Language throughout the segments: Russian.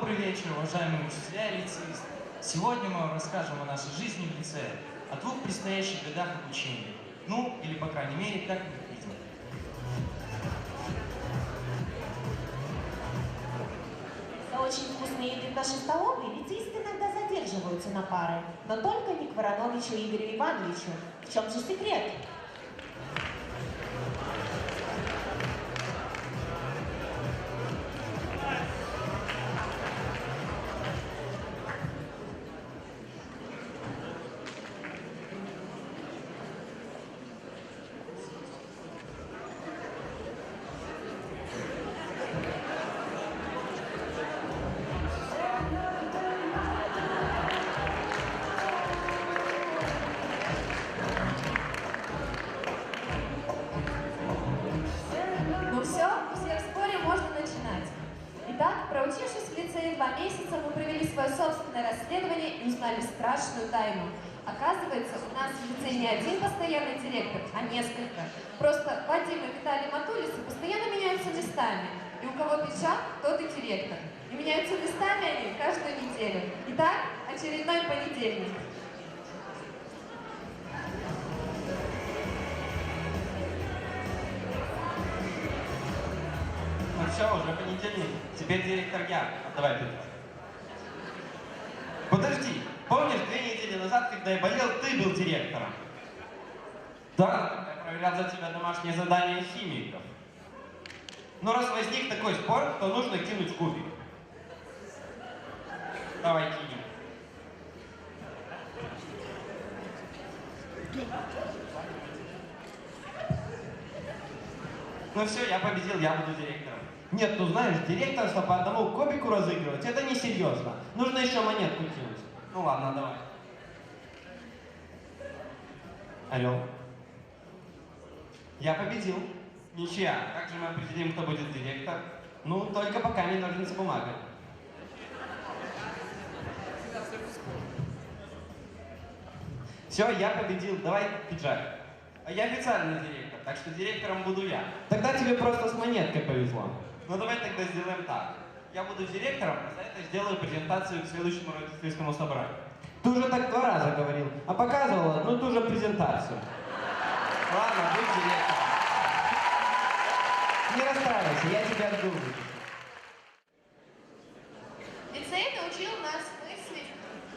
Добрый вечер, уважаемые учителя и лицеисты. Сегодня мы вам расскажем о нашей жизни в лицее, о двух предстоящих годах обучения. Ну, или, по крайней мере, как мы их видим. За очень вкусной еды в нашей столовой лицеисты иногда задерживаются на пары, но только не к Вороновичу Игорю Ивановичу. В чем же секрет? Ну все в споре, можно начинать. Итак, проучившись в лицее 2 месяца, мы провели свое собственное расследование и узнали страшную тайну. Оказывается, у нас в лицее не один постоянный директор, а несколько. Просто Вадим и Виталий Матулисы постоянно меняются местами. И у кого печат, тот и директор. И меняются местами они каждую неделю. Итак, очередной понедельник. Ну все, уже понедельник. Теперь директор я. Давай, Петр. Подожди. Помнишь, 2 недели назад, когда я болел, ты был директором? Да, я проверял за тебя домашнее задание химиков. Но раз возник такой спор, то нужно кинуть кубик. Давай кинем. Ну все, я победил, я буду директором. Нет, ну знаешь, директорство по одному кубику разыгрывать, это несерьезно. Нужно еще монетку кинуть. Ну ладно, давай. Орел. Я победил. Ничья. Как же мы определим, кто будет директор? Ну, только по камень, ножницы, бумага. Все, я победил. Давай пиджак. А я официальный директор, так что директором буду я. Тогда тебе просто с монеткой повезло. Ну давай тогда сделаем так. Я буду директором, а за это сделаю презентацию к следующему родительскому собранию. Ты уже так 2 раза говорил, а показывал одну и ту же презентацию. Ладно, будь директором. Не расстраивайся, я тебя жду. Лицей научил нас мыслить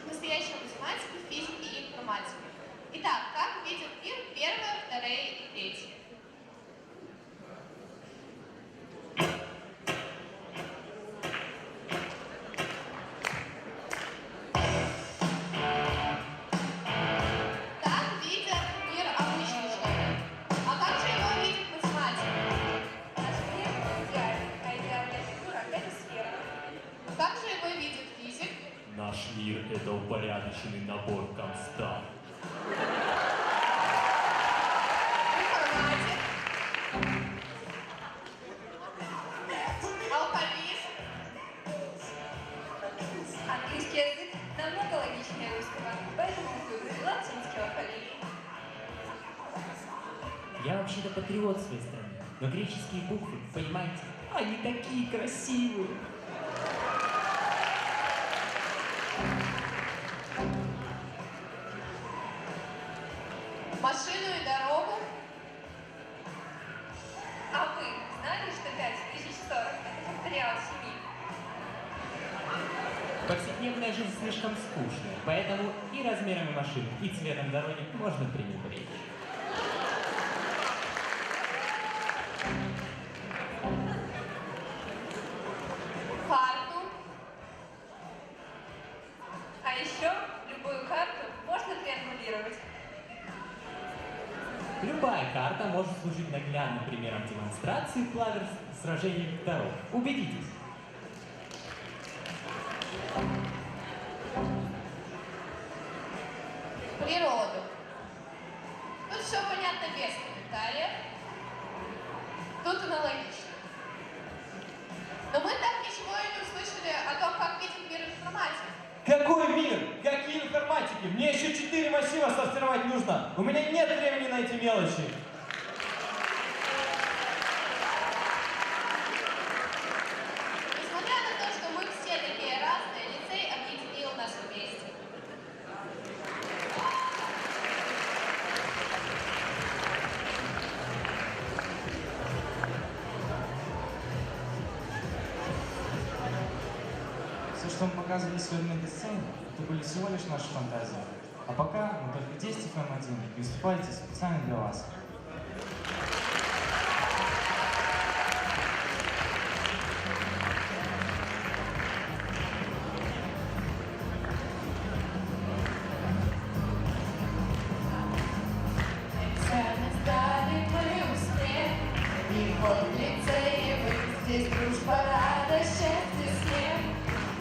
настоящей математике, физике и информатике. Итак, как видят мир первая, вторая и третья? Так видят мир обычный школьник. А как же его видит математика? Наш мир идеальный, а идеальная фигура – это сфера. Как же его видит физик? Наш мир — это упорядоченный набор констант. Информатик. Алфавит. Английский язык намного логичнее русского, поэтому выбрали латинский алфавит. Я вообще-то патриот своей страны, но греческие буквы, понимаете, они такие красивые. Машину и дорогу. А вы знали, что 5040 это факториал 7? Повседневная жизнь слишком скучная, поэтому и размерами машин, и цветом дороги можно пренебречь. Карту. А еще любую карту можно триангулировать. Любая карта может служить наглядным примером демонстрации клавер сражений векторов. Убедитесь. Природу. Тут все понятно без комментариев. Тут аналогично. Но мы так ничего и не услышали о том, как видит мир информатики. Какой мир? Какие информатики? Мне еще 4 массива сортировать нужно. У меня нет времени на эти мелочи. Несмотря на то, что мы все такие что мы показывали сегодня на сцене, это были всего лишь наши фантазии. А пока мы только 10 FM1 и выступаете специально для вас. Экзамен сдали мы успех, и вот лицеевый здесь дружба, радость, счастье, смех.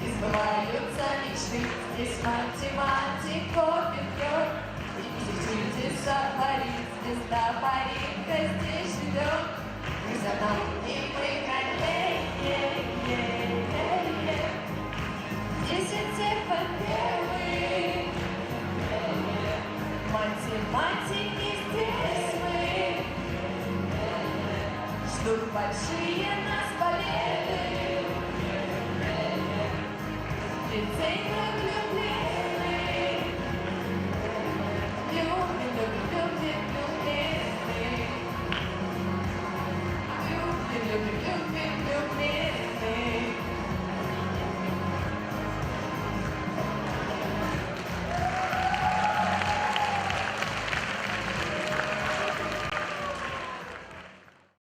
И сбываются мечты, здесь математику пьет, и чудеса творит, звезда парика здесь живет. Мы за науки, мы здесь всех во-первых. Математики здесь мы, ждут большие нас победы. Лицей мы влюблены, любим, любим, любим, любим, любим, любим, любим, любим.